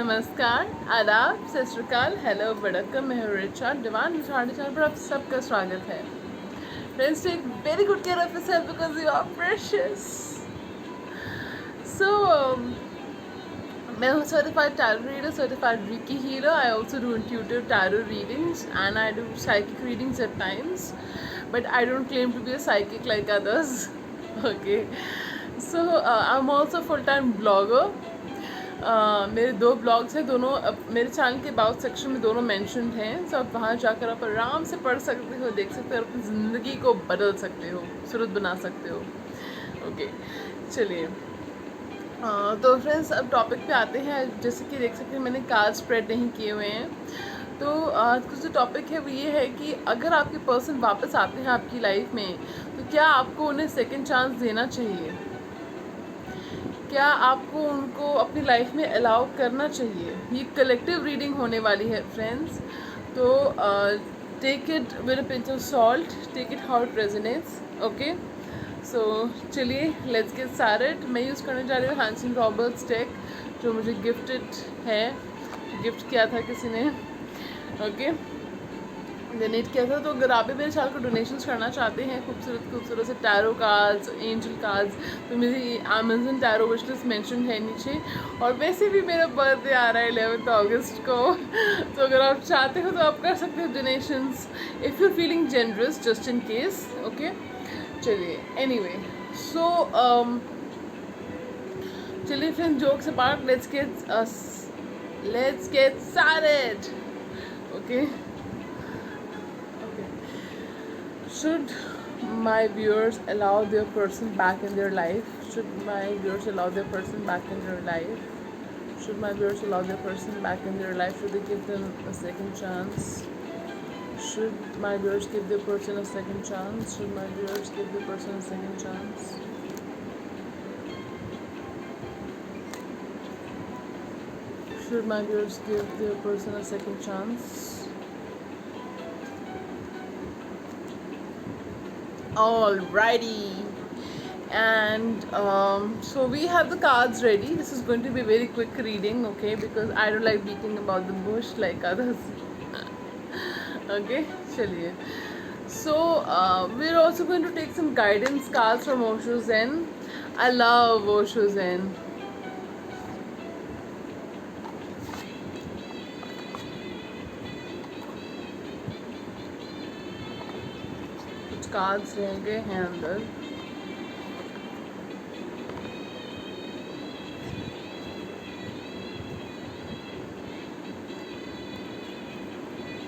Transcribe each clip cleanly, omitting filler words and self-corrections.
नमस्कार, आदाब, सत श्री अकाल, हेलो, वड़क्कम, मैं हूँ रिचा डिवान रिचार्ड चैनल पर आप सबका स्वागत है। Friends, take very good care of yourself because you are precious. So मैं हूँ certified tarot reader, certified reiki healer. I also do intuitive tarot readings and I do psychic readings at times, but I don't claim to be a psychic like others. Okay, so I'm also a full-time blogger. मेरे 2 blogs हैं, दोनों मेरे channel के about section में दोनों mentioned हैं. सो आप वहाँ जाकर आप आराम से पढ़ सकते हो, देख सकते हो और अपनी ज़िंदगी को बदल सकते हो, खूबसूरत बना सकते हो. ओके, चलिए. तो फ्रेंड्स, अब टॉपिक पे आते हैं. जैसे कि देख सकते हैं मैंने कार्ड स्प्रेड नहीं किए हुए हैं. तो आज का जो टॉपिक है वो ये है कि अगर आपके पर्सन वापस आते हैं आपकी लाइफ में, तो क्या आपको उन्हें सेकेंड चांस देना चाहिए? क्या आपको उनको अपनी लाइफ में अलाउ करना चाहिए? ये कलेक्टिव रीडिंग होने वाली है फ्रेंड्स. तो take it with a pinch of salt, take it how it resonates. Okay, so चलिए, लेट्स गेट स्टार्टेड. मैं यूज़ करने जा रही हूँ हैंसन रॉबर्ट्स डेक, जो मुझे गिफ्टेड है, गिफ्ट किया था किसी ने. ओके, डोनेट किया था. तो अगर आप भी मेरे चैनल को डोनेशंस करना चाहते हैं, खूबसूरत से टैरो कार्ड्स, एंजल कार्ड्स, तो मेरी Amazon tarot wish list mention है नीचे. और वैसे भी मेरा बर्थडे आ रहा है 11 अगस्त को, तो अगर आप चाहते हो तो आप कर सकते हो donations if you feeling generous, just in case. Okay, चलिए. एनीवे, सो चलिए friends, jokes apart, let's get started. Okay. Should my viewers allow their person back in their life? Should my viewers allow their person back in their life? Should my viewers allow their person back in their life? Should they give them a second chance? Should my viewers give their person a second chance? Should my viewers give their person a second chance? Should my viewers give their person a second chance? Alrighty, and so we have the cards ready. This is going to be a very quick reading, okay, because I don't like beating about the bush like others. Okay, chaliye. So we're also going to take some guidance cards from Osho Zen. I love Osho Zen. Cards रह गए हैं अंदर.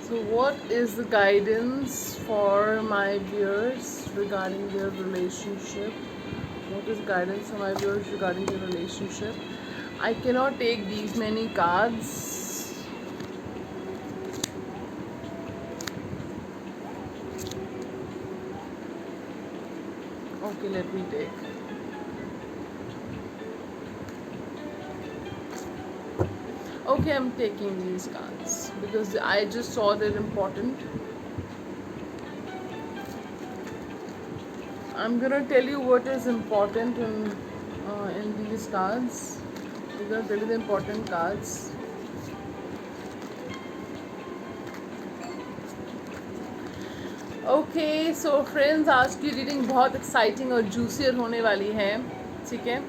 So what is the guidance for my viewers regarding their relationship? What is guidance for my viewers regarding their relationship? I cannot take these many cards. Okay, let me take. Okay, I'm taking these cards because I just saw they're important. I'm gonna tell you what is important in these cards. I'm gonna tell you the important cards. Okay, so friends, आज की reading बहुत exciting और juicier होने वाली है. ठीक है,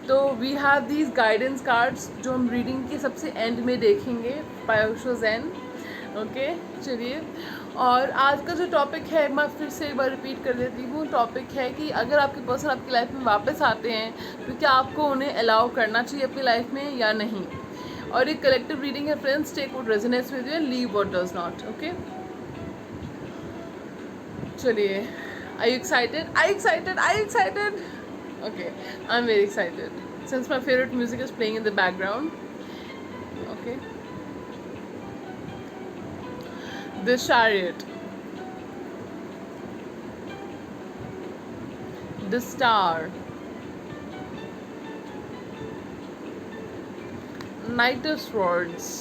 तो we have these guidance cards जो हम रीडिंग के सबसे एंड में देखेंगे बाय ओशो ज़ेन. ओके, चलिए. और आज का जो टॉपिक है, मैं फिर से एक बार रिपीट कर देती हूँ. टॉपिक है कि अगर आपके पर्सन आपकी लाइफ में वापस आते हैं, तो क्या आपको उन्हें अलाउ करना चाहिए अपनी लाइफ में या नहीं. और एक कलेक्टिव रीडिंग है friends. Take what resonates with you and leave what does not. Okay, चलिए. Are you excited? Are you excited? Are you excited? Okay, I'm very excited since my favorite music is playing in the background. Okay, the Chariot, the Star, Knight of Swords,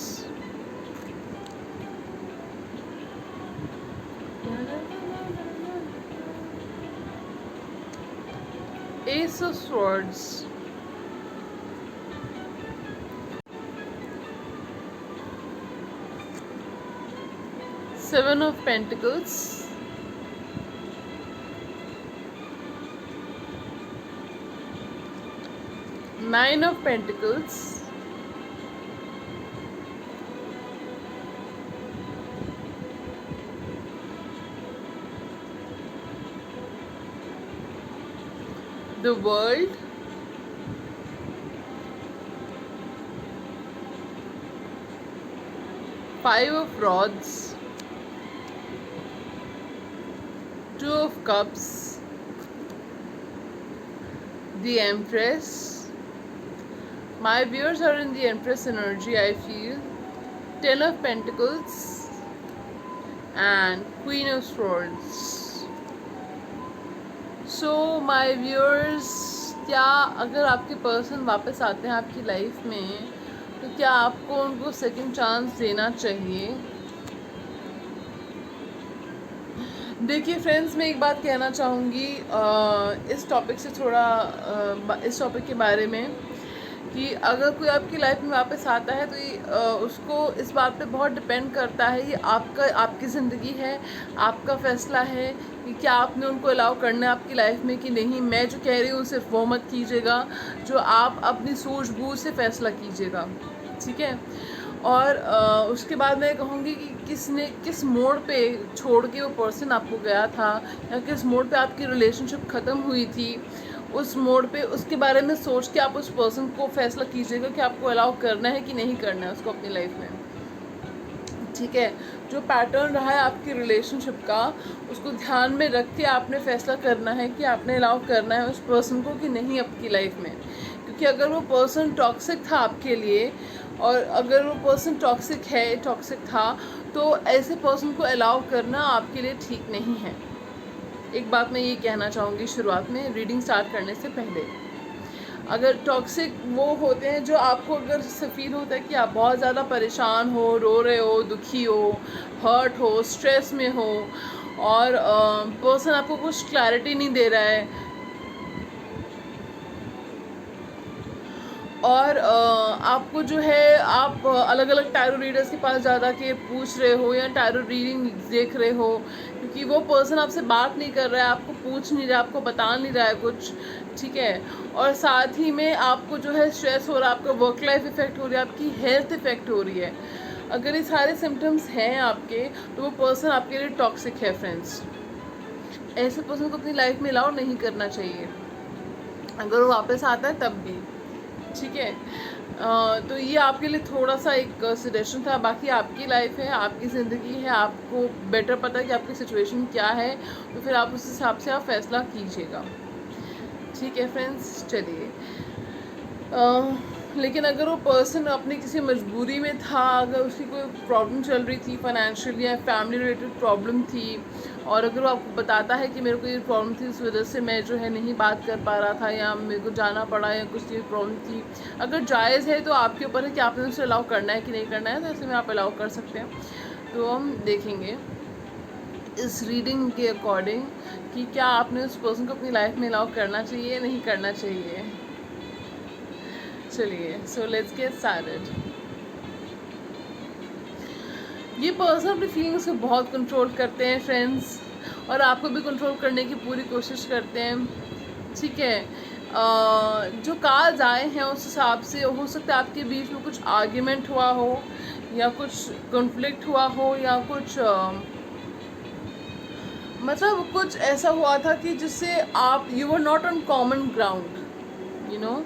Ace of Swords, Seven of Pentacles, Nine of Pentacles, the World, Five of Rods, Two of Cups, the Empress. My viewers are in the Empress energy, I feel. Ten of Pentacles and Queen of Swords. So my viewers, क्या अगर आपके person वापस आते हैं आपकी life में तो क्या आपको उनको सेकंड चांस देना चाहिए? देखिए फ्रेंड्स, मैं एक बात कहना चाहूँगी इस टॉपिक से थोड़ा इस टॉपिक के बारे में कि अगर कोई आपकी लाइफ में वापस आता है तो ये उसको इस बात पे बहुत डिपेंड करता है, ये आपकी ज़िंदगी है, आपका फ़ैसला है कि क्या आपने उनको अलाउ करना है आपकी लाइफ में कि नहीं। मैं जो कह रही हूँ सिर्फ वो मत कीजिएगा जो आप अपनी सूझबूझ से फ़ैसला कीजिएगा, ठीक है। और उसके बाद मैं कहूँगी कि किस मोड़ पे छोड़ के वो पर्सन आपको गया था या किस मोड़ पे आपकी रिलेशनशिप ख़त्म हुई थी, उस मोड़ पे उसके बारे में सोच के आप उस पर्सन को फैसला कीजिएगा कि आपको अलाउ करना है कि नहीं करना है उसको अपनी लाइफ में, ठीक है। जो पैटर्न रहा है आपकी रिलेशनशिप का उसको ध्यान में रख के आपने फैसला करना है कि आपने अलाउ करना है उस पर्सन को कि नहीं आपकी लाइफ में। क्योंकि अगर वो पर्सन टॉक्सिक था आपके लिए और अगर वो पर्सन टॉक्सिक था तो ऐसे पर्सन को अलाउ करना आपके लिए ठीक नहीं है। एक बात मैं ये कहना चाहूँगी शुरुआत में रीडिंग स्टार्ट करने से पहले, अगर टॉक्सिक वो होते हैं जो आपको अगर फील होता है कि आप बहुत ज़्यादा परेशान हो, रो रहे हो, दुखी हो, हर्ट हो, स्ट्रेस में हो और पर्सन आपको कुछ क्लैरिटी नहीं दे रहा है और आपको जो है आप अलग अलग टैरो रीडर्स के पास ज़्यादा के पूछ रहे हो या टैरो रीडिंग देख रहे हो क्योंकि वो पर्सन आपसे बात नहीं कर रहा है, आपको पूछ नहीं रहा है, आपको बता नहीं रहा है कुछ, ठीक है। और साथ ही में आपको जो है स्ट्रेस हो रहा है, आपका वर्क लाइफ इफ़ेक्ट हो रही है, आपकी हेल्थ इफ़ेक्ट हो रही है। अगर ये सारे सिम्टम्स हैं आपके तो वो पर्सन आपके लिए टॉक्सिक है फ्रेंड्स। ऐसे पर्सन को अपनी लाइफ में अलाउ नहीं करना चाहिए अगर वो वापस आता है तब भी, ठीक है। तो ये आपके लिए थोड़ा सा एक सजेशन था। बाकी आपकी लाइफ है, आपकी ज़िंदगी है, आपको बेटर पता है कि आपकी सिचुएशन क्या है, तो फिर आप उस हिसाब से आप फैसला कीजिएगा, ठीक है फ्रेंड्स। चलिए लेकिन अगर वो पर्सन अपनी किसी मजबूरी में था, अगर उसकी कोई प्रॉब्लम चल रही थी फाइनेंशियल या फैमिली रिलेटेड प्रॉब्लम थी और अगर वो आपको बताता है कि मेरे को ये प्रॉब्लम थी इस वजह से मैं जो है नहीं बात कर पा रहा था या मेरे को जाना पड़ा या कुछ ये प्रॉब्लम थी, अगर जायज़ है तो आपके ऊपर है कि आपने उसे अलाउ करना है कि नहीं करना है, तो ऐसे में आप अलाउ कर सकते हैं। तो हम देखेंगे इस रीडिंग के अकॉर्डिंग कि क्या आपने उस पर्सन को अपनी लाइफ में अलाउ करना चाहिए नहीं करना चाहिए। चलिए सो लेट्स गेट स्टार्टेड। ये पर्सन अपनी फीलिंग्स को बहुत कंट्रोल करते हैं फ्रेंड्स और आपको भी कंट्रोल करने की पूरी कोशिश करते हैं, ठीक है। जो कार्ड्स आए हैं उस हिसाब से हो सकता है आपके बीच में कुछ आर्ग्यूमेंट हुआ हो या कुछ कॉन्फ्लिक्ट हुआ हो या कुछ मतलब कुछ ऐसा हुआ था कि जिससे आप you were not on common ground, you know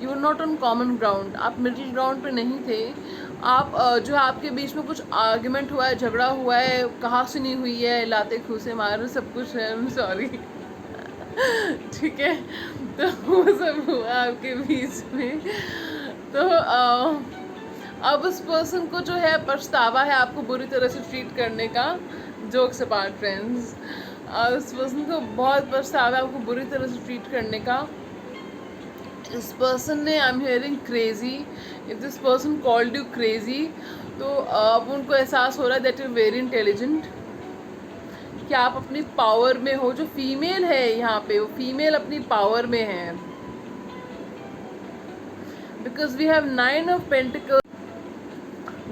you are not on common ground, आप मिडिल ग्राउंड पे नहीं थे। आप जो है आपके बीच में कुछ आर्ग्यूमेंट हुआ है, झगड़ा हुआ है, कहा सुनी हुई है, लाते खूसे मार सब कुछ है, सॉरी ठीक है। तो वो सब हुआ आपके बीच में। तो अब उस पर्सन को जो है पछतावा है आपको बुरी तरह से ट्रीट करने का। जोक्स अपार्ट फ्रेंड्स, उस पर्सन को बहुत पछतावा है आपको बुरी तरह से ट्रीट करने का। इस पर्सन ने I am hearing crazy, if this person called you crazy, तो अब उनको एहसास हो रहा है दैट यू वेरी इंटेलिजेंट, कि आप अपनी पावर में हो। जो फीमेल है यहाँ पे वो फीमेल अपनी पावर में है, because we have 9 of Pentacles,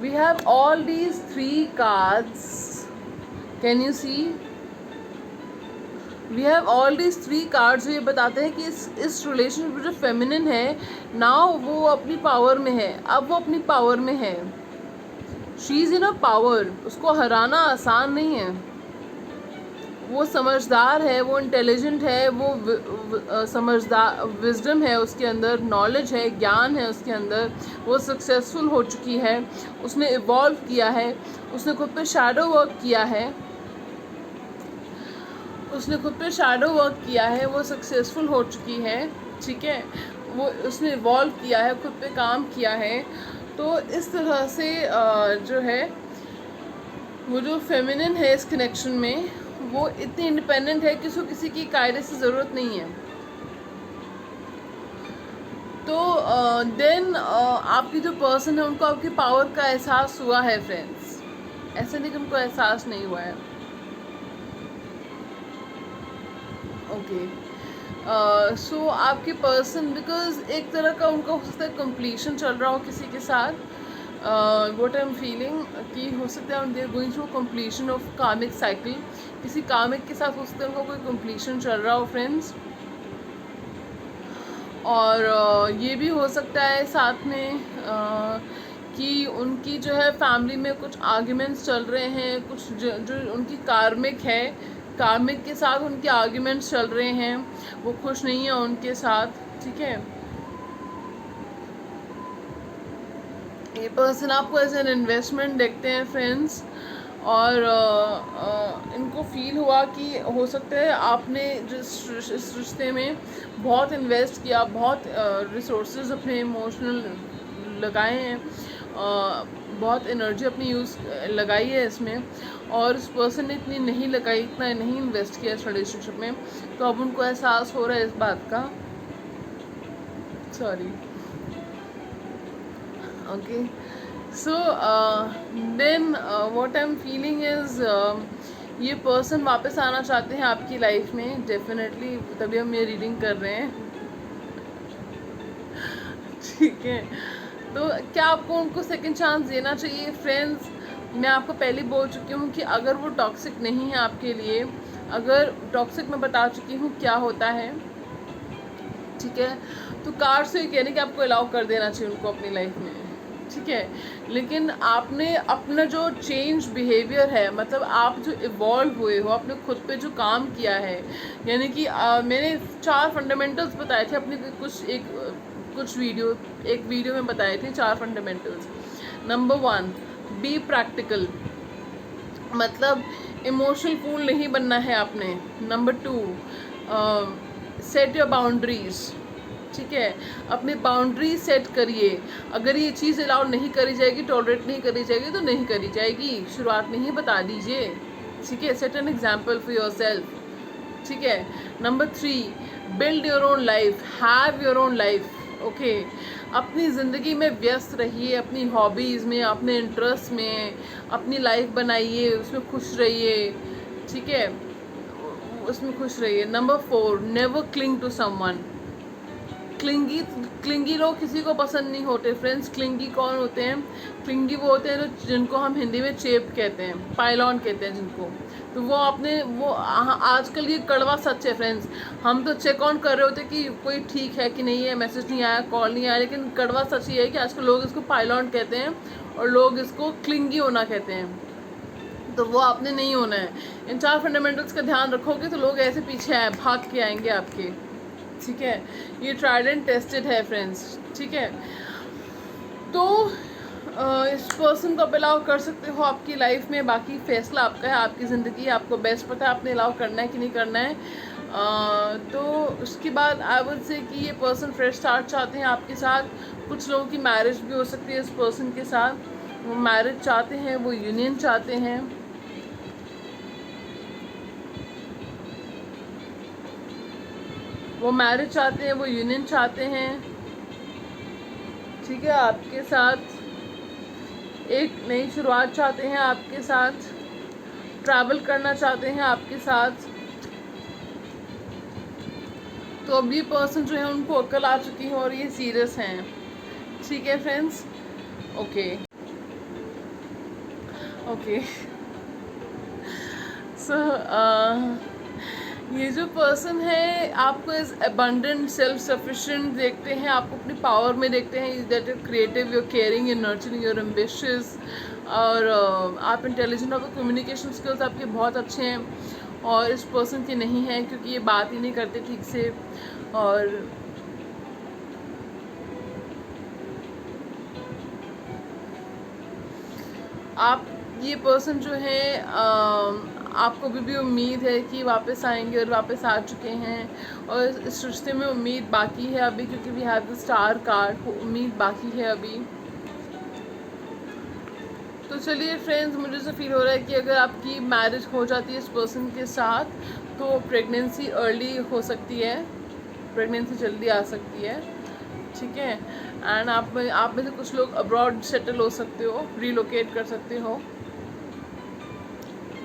we have all these 3 cards can you see, we have all these 3 cards जो ये बताते हैं कि इस रिलेशनशिप जो फेमिनिन है नाउ वो अपनी पावर में है, अब वो अपनी पावर में है, she is in a power, उसको हराना आसान नहीं है, वो समझदार है, वो इंटेलिजेंट है, वो समझदार, विजडम है उसके अंदर, नॉलेज है, ज्ञान है उसके अंदर, वो सक्सेसफुल हो चुकी है, उसने इवॉल्व किया है, उसने खुद पे शैडो वर्क किया है, उसने खुद पे शैडो वर्क किया है, वो सक्सेसफुल हो चुकी है, ठीक है, वो उसने इवॉल्व किया है, खुद पे काम किया है। तो इस तरह से जो है वो जो फेमिनिन है इस कनेक्शन में वो इतनी इंडिपेंडेंट है कि उसको किसी की कायदे से ज़रूरत नहीं है। तो देन आपकी जो पर्सन है उनको आपकी पावर का एहसास हुआ है फ्रेंड्स, ऐसा नहीं कि उनको एहसास नहीं हुआ है। ओके, सो आपके पर्सन बिकॉज एक तरह का उनका हो सकता है कंप्लीशन चल रहा हो किसी के साथ, व्हाट आई एम फीलिंग कि हो सकता है they are going through completion of karmic cycle, किसी कार्मिक के साथ हो सकता है उनका कोई कंप्लीशन चल रहा हो फ्रेंड्स। और ये भी हो सकता है साथ में कि उनकी जो है फैमिली में कुछ आर्ग्यूमेंट्स चल रहे हैं, कुछ जो उनकी कार्मिक है, कार्मिक के साथ उनके आर्ग्यूमेंट्स चल रहे हैं, वो खुश नहीं है उनके साथ, ठीक है। ये पर्सन आपको एज एन इन्वेस्टमेंट देखते हैं फ्रेंड्स, और इनको फील हुआ कि हो सकता है आपने इस रिश्ते में बहुत इन्वेस्ट किया, बहुत रिसोर्सेज अपने इमोशनल लगाए हैं, बहुत एनर्जी अपनी लगाई है इसमें, और उस पर्सन ने इतनी नहीं लगाई, इतना नहीं इन्वेस्ट किया इस रिलेशनशिप में, तो अब उनको एहसास हो रहा है इस बात का। Sorry, okay, so then what I am feeling is ये पर्सन वापस आना चाहते हैं आपकी लाइफ में डेफिनेटली, तभी हम ये रीडिंग कर रहे हैं, ठीक है। तो क्या आपको उनको सेकंड चांस देना चाहिए फ्रेंड्स? मैं आपको पहले बोल चुकी हूँ कि अगर वो टॉक्सिक नहीं है आपके लिए, अगर टॉक्सिक मैं बता चुकी हूँ क्या होता है, ठीक है, तो कार्ड से ये कहने कि आपको अलाउ कर देना चाहिए उनको अपनी लाइफ में, ठीक है। लेकिन आपने अपना जो चेंज बिहेवियर है, मतलब आप जो इवॉल्व हुए हो, आपने खुद पे जो काम किया है, यानी कि मैंने 4 फंडामेंटल्स बताए थे अपने कुछ वीडियो में बताए थे 4 फंडामेंटल्स। नंबर 1, बी प्रैक्टिकल, मतलब इमोशनल फूल नहीं बनना है आपने। नंबर 2, सेट योर बाउंड्रीज, ठीक है, अपनी बाउंड्री सेट करिए, अगर ये चीज़ अलाउ नहीं करी जाएगी, टॉलरेट नहीं करी जाएगी तो नहीं करी जाएगी, शुरुआत में ही बता दीजिए, ठीक है, set an example for your self, ठीक है। Number 3, build your own life, have your own life, okay, अपनी ज़िंदगी में व्यस्त रहिए, अपनी हॉबीज़ में, अपने इंटरेस्ट में अपनी लाइफ बनाइए, उसमें खुश रहिए, ठीक है, उसमें खुश रहिए। Number 4, never cling to someone, clingy लोग किसी को पसंद नहीं होते फ्रेंड्स। क्लिंगी कौन होते हैं? क्लिंगी वो होते हैं जिनको हम हिंदी में चेप कहते हैं, पाइलॉन कहते हैं जिनको। तो वो आजकल ये कड़वा सच है फ्रेंड्स, हम तो चेक ऑन कर रहे होते कि कोई ठीक है कि नहीं है, मैसेज नहीं आया, कॉल नहीं आया, लेकिन कड़वा सच ये है कि आजकल लोग इसको पाइलॉन कहते हैं और लोग इसको क्लिंगी होना कहते हैं। तो वो आपने नहीं होना है। इन 4 फंडामेंटल्स का ध्यान रखोगे तो लोग ऐसे पीछे भाग के आएंगे आपके, ठीक है। ये ट्राइड एंड टेस्टेड है फ्रेंड्स, ठीक है। तो इस पर्सन को आप अलाउ कर सकते हो आपकी लाइफ में, बाकी फैसला आपका है, आपकी ज़िंदगी, आपको बेस्ट पता है आपने अलाउ करना है कि नहीं करना है। तो उसके बाद आई वुड से कि ये पर्सन फ्रेश स्टार्ट चाहते हैं आपके साथ। कुछ लोगों की मैरिज भी हो सकती है इस पर्सन के साथ, वो मैरिज चाहते हैं, वो यूनियन चाहते हैं, वो मैरिज चाहते हैं, वो यूनियन चाहते हैं, ठीक है, आपके साथ एक नई शुरुआत चाहते हैं, आपके साथ ट्रैवल करना चाहते हैं आपके साथ। तो अब ये पर्सन जो है उनको अक्ल आ चुकी है और ये सीरियस हैं, ठीक है फ्रेंड्स। ओके ओके सो ये जो पर्सन है आपको एज अबंडेंट सेल्फ सफिशिएंट देखते हैं, आपको अपनी पावर में देखते हैं, that your creative, your caring, your nurturing, your ambitious, और आप इंटेलिजेंट, आपके कम्युनिकेशन स्किल्स आपके बहुत अच्छे हैं। और इस पर्सन के नहीं है क्योंकि ये बात ही नहीं करते ठीक से। और आप ये पर्सन जो है आपको भी उम्मीद है कि वापस आएंगे और वापस आ चुके हैं, और इस रिश्ते में उम्मीद बाकी है अभी, क्योंकि we have the star card, उम्मीद बाकी है अभी। तो चलिए फ्रेंड्स, मुझे से फील हो रहा है कि अगर आपकी मैरिज हो जाती है इस पर्सन के साथ तो प्रेगनेंसी अर्ली हो सकती है, प्रेगनेंसी जल्दी आ सकती है, ठीक है। एंड आप में से कुछ लोग अब्रॉड सेटल हो सकते हो, रीलोकेट कर सकते हो,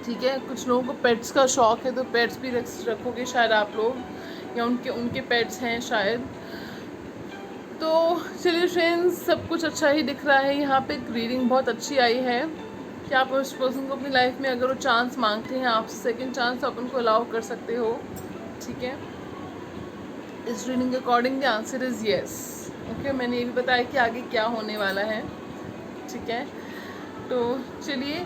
ठीक है। कुछ लोगों को पेट्स का शौक है तो पेट्स भी रखोगे शायद आप लोग, या उनके पेट्स हैं शायद। तो चलिए फ्रेंड्स, सब कुछ अच्छा ही दिख रहा है। यहाँ पे रीडिंग बहुत अच्छी आई है कि आप उस पर्सन को अपनी लाइफ में अगर वो चांस मांगते हैं आपसे, सेकंड चांस, तो आप उनको अलाउ कर सकते हो, ठीक है। इस रीडिंग के according the answer is yes. Okay, मैंने ये भी बताया कि आगे क्या होने वाला है, ठीक है। तो चलिए,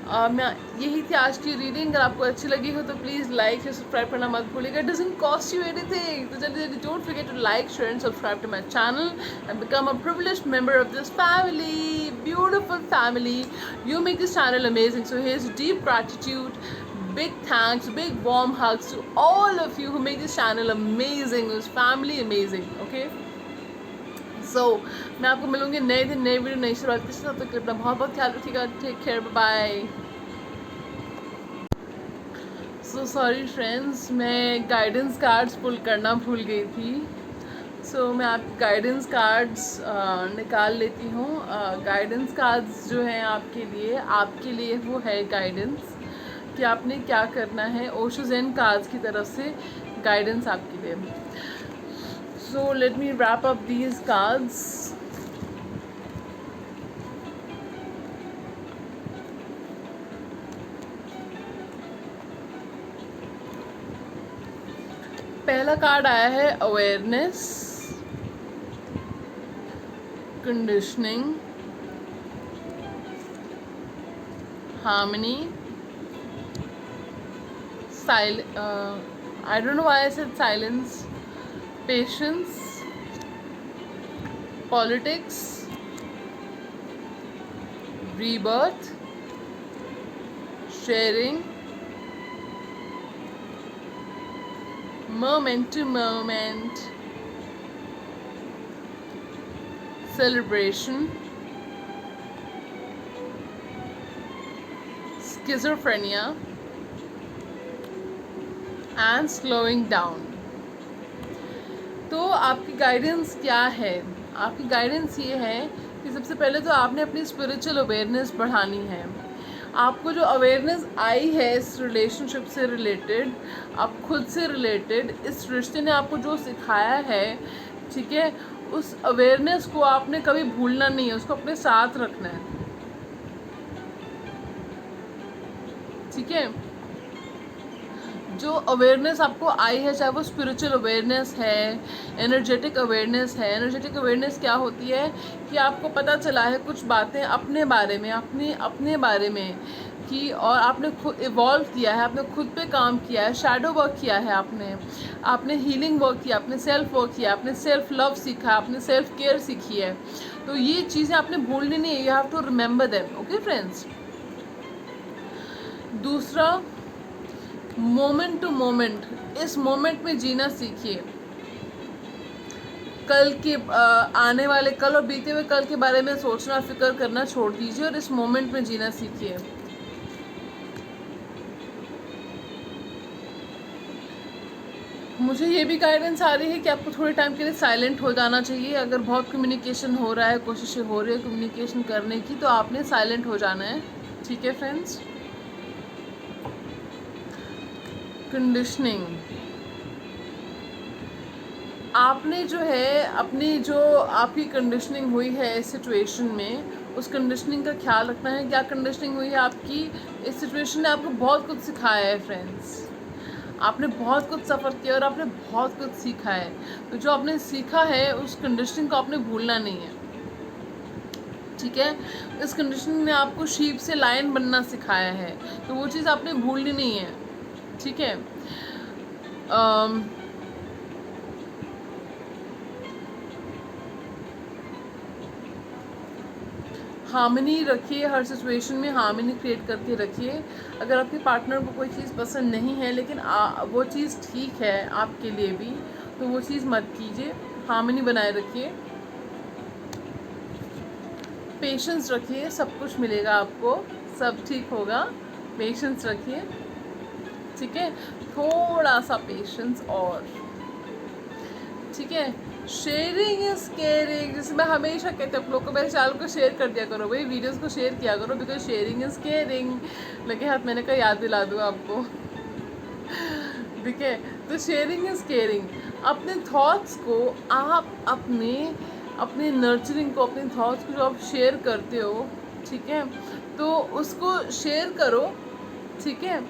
मैं यही थी आज की रीडिंग। अगर आपको अच्छी लगी हो तो प्लीज़ लाइक या सब्सक्राइब करना मत भूलिएगा, it doesn't cost you anything. तो जल्दी जल्दी don't forget to like, share and subscribe to my channel and become a privileged member of this family, beautiful family. You make this channel amazing, so here's deep gratitude, big thanks, big warm hugs to all of you who make this channel amazing, this family amazing, okay? सो मैं आपको मिलूंगी नए दिन, नए video, नई शुरुआत के साथ। तो अपना बहुत बहुत ख्याल रखिएगा, take care, bye. So sorry friends, मैं गाइडेंस कार्ड्स पुल करना भूल गई थी। सो मैं आप गाइडेंस कार्ड्स निकाल लेती हूँ। गाइडेंस कार्ड्स जो हैं आपके लिए वो है गाइडेंस कि आपने क्या करना है, ओशो ज़ेन कार्ड्स की तरफ से गाइडेंस आपके लिए। So let me wrap up these cards. पहला कार्ड आया है awareness, conditioning, harmony, I don't know why I said silence, patience, politics, rebirth, sharing, moment to moment, celebration, schizophrenia and slowing down। तो आपकी guidance क्या है? आपकी guidance ये है कि सबसे पहले तो आपने अपनी स्पिरिचुअल अवेयरनेस बढ़ानी है। आपको जो अवेयरनेस आई है इस रिलेशनशिप से रिलेटेड, आप खुद से रिलेटेड, इस रिश्ते ने आपको जो सिखाया है, ठीक है, उस अवेयरनेस को आपने कभी भूलना नहीं है, उसको अपने साथ रखना है, ठीक है। जो अवेयरनेस आपको आई है, चाहे वो स्पिरिचुअल अवेयरनेस है, एनर्जेटिक अवेयरनेस है। एनर्जेटिक अवेयरनेस क्या होती है कि आपको पता चला है कुछ बातें अपने बारे में, अपने बारे में कि, और आपने खुद इवॉल्व किया है, आपने खुद पे काम किया है, शैडो वर्क किया है, आपने हीलिंग वर्क किया, आपने सेल्फ वर्क किया, आपने सेल्फ लव सीखा, आपने सेल्फ केयर सीखी है। तो ये चीज़ें आपने भूलनी नहीं है, you have to remember them, okay friends. दूसरा, मोमेंट टू मोमेंट, इस मोमेंट में जीना सीखिए। कल के आने वाले कल और बीते हुए कल के बारे में सोचना, फिक्र करना छोड़ दीजिए और इस मोमेंट में जीना सीखिए। मुझे ये भी गाइडेंस आ रही है कि आपको थोड़े टाइम के लिए साइलेंट हो जाना चाहिए। अगर बहुत कम्युनिकेशन हो रहा है, कोशिशें हो रही है कम्युनिकेशन करने की, तो आपने साइलेंट हो जाना है, ठीक है फ्रेंड्स। कंडीशनिंग, आपने जो है अपनी जो आपकी कंडीशनिंग हुई है इस सिचुएशन में, उस कंडीशनिंग का ख्याल रखना है। क्या कंडीशनिंग हुई है आपकी, इस सिचुएशन ने आपको बहुत कुछ सिखाया है फ्रेंड्स, आपने बहुत कुछ सफ़र किया और आपने बहुत कुछ सीखा है। तो जो आपने सीखा है उस कंडीशनिंग को आपने भूलना नहीं है, ठीक है। इस कंडीशनिंग ने आपको शीप से लायन बनना सिखाया है, तो वो चीज़ आपने भूलनी नहीं है, ठीक है। हार्मनी रखिए, हर सिचुएशन में हार्मनी क्रिएट करके रखिए। अगर आपके पार्टनर को कोई चीज़ पसंद नहीं है लेकिन वो चीज़ ठीक है आपके लिए भी, तो वो चीज़ मत कीजिए, हार्मनी बनाए रखिए। पेशेंस रखिए, सब कुछ मिलेगा आपको, सब ठीक होगा, पेशेंस रखिए, ठीक है। थोड़ा सा पेशेंस और, ठीक है। शेयरिंग इज़ केयरिंग, जैसे मैं हमेशा कहती हूँ आप लोग को, मेरे चैनल को शेयर कर दिया करो भाई, वीडियोस को शेयर किया करो, बिकॉज शेयरिंग इज़ केयरिंग। लगे हाथ मैंने कहा याद दिला दूँ आपको, ठीक है। तो शेयरिंग इज़ केयरिंग, अपने थॉट्स को आप अपने नर्चरिंग को, अपने थॉट्स को जो आप शेयर करते हो, ठीक है, तो उसको शेयर करो, ठीक है।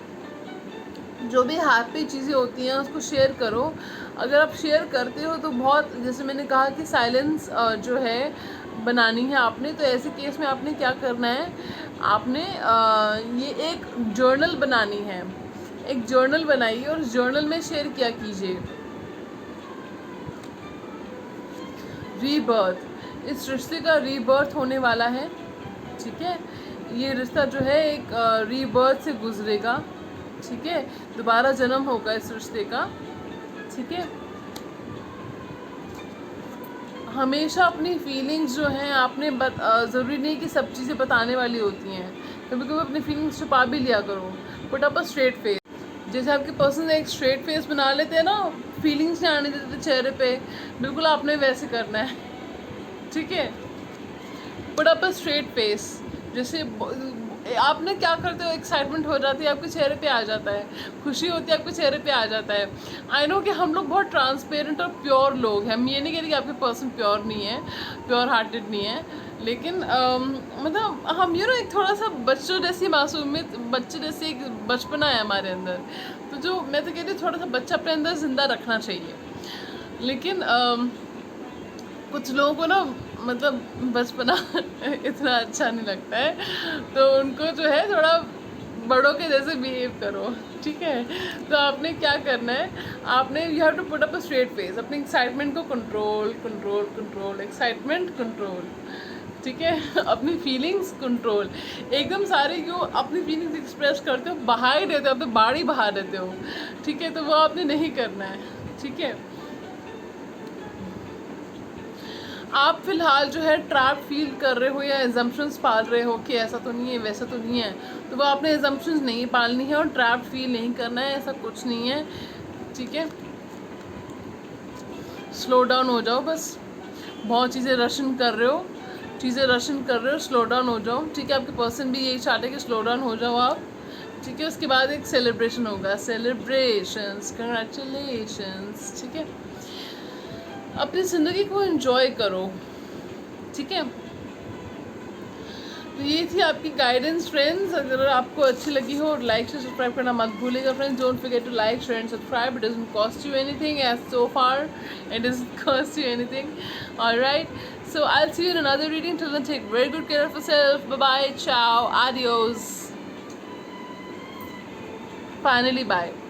जो भी हैप्पी चीज़ें होती हैं उसको शेयर करो। अगर आप शेयर करते हो तो बहुत, जैसे मैंने कहा कि साइलेंस जो है बनानी है आपने, तो ऐसे केस में आपने क्या करना है, आपने ये एक जर्नल बनानी है, एक जर्नल बनाइए और उस जर्नल में शेयर किया कीजिए। रीबर्थ, इस रिश्ते का रीबर्थ होने वाला है, ठीक है। ये रिश्ता जो है एक रीबर्थ से गुजरेगा, ठीक है, दोबारा जन्म होगा इस रिश्ते का, ठीक है। हमेशा अपनी फीलिंग्स जो हैं आपने ज़रूरी नहीं कि सब चीज़ें बताने वाली होती हैं, कभी कभी अपनी फीलिंग्स छुपा भी लिया करो, put up a straight face. जैसे आपके पर्सन एक स्ट्रेट फेस बना लेते हैं ना, फीलिंग्स नहीं आने देते चेहरे पे, बिल्कुल आपने वैसे करना है, ठीक है। Put up a straight face, जैसे आपने क्या करते हो, एक्साइटमेंट हो जाती है आपके चेहरे पे आ जाता है, खुशी होती है आपके चेहरे पे आ जाता है। आई नो कि हम लोग बहुत ट्रांसपेरेंट और प्योर लोग हैं, हम ये नहीं कह रही कि आपके पर्सन प्योर नहीं है, प्योर हार्टेड नहीं है, लेकिन मतलब हम एक थोड़ा सा बच्चों जैसी मासूमियत, बच्चे जैसी एक बचपना है हमारे अंदर, तो जो मैं तो कहती हूँ थोड़ा सा बच्चा अपने अंदर ज़िंदा रखना चाहिए। लेकिन कुछ लोगों को ना मतलब बचपना इतना अच्छा नहीं लगता है, तो उनको जो है थोड़ा बड़ों के जैसे बिहेव करो, ठीक है। तो आपने क्या करना है, आपने you have to put up a straight face, अपनी एक्साइटमेंट को control control control, excitement control, ठीक है। अपनी फीलिंग्स कंट्रोल, एकदम सारे क्यों अपनी फीलिंग्स एक्सप्रेस करते हो, बहा ही देते हो, अपने बाड़ी बहा देते हो, ठीक है, तो वो आपने नहीं करना है, ठीक है। आप फिलहाल जो है ट्रैप फील कर रहे हो या एजम्पशंस पाल रहे हो कि ऐसा तो नहीं है वैसा तो नहीं है, तो वो आपने एजम्पशंस नहीं पालनी है और ट्रैप फील नहीं करना है, ऐसा कुछ नहीं है, ठीक है। स्लो डाउन हो जाओ, बस बहुत चीज़ें रशन कर रहे हो, स्लो डाउन हो जाओ, ठीक है। आपके पर्सन भी यही चाहते हैं कि स्लो डाउन हो जाओ आप, ठीक है। उसके बाद एक सेलिब्रेशन होगा, सेलिब्रेशंस, कंग्रेचुलेशंस, ठीक है। अपनी ज़िंदगी को एंजॉय करो, ठीक है। तो ये थी आपकी गाइडेंस फ्रेंड्स। अगर आपको अच्छी लगी हो, लाइक से सब्सक्राइब करना मत भूलिएगा friends. Don't forget to like, share and subscribe. It doesn't cost you anything, as so far it doesn't cost you anything, alright. So I'll see you in another reading. Till then, take very good care of yourself. Bye bye, ciao, adios. Finally, bye.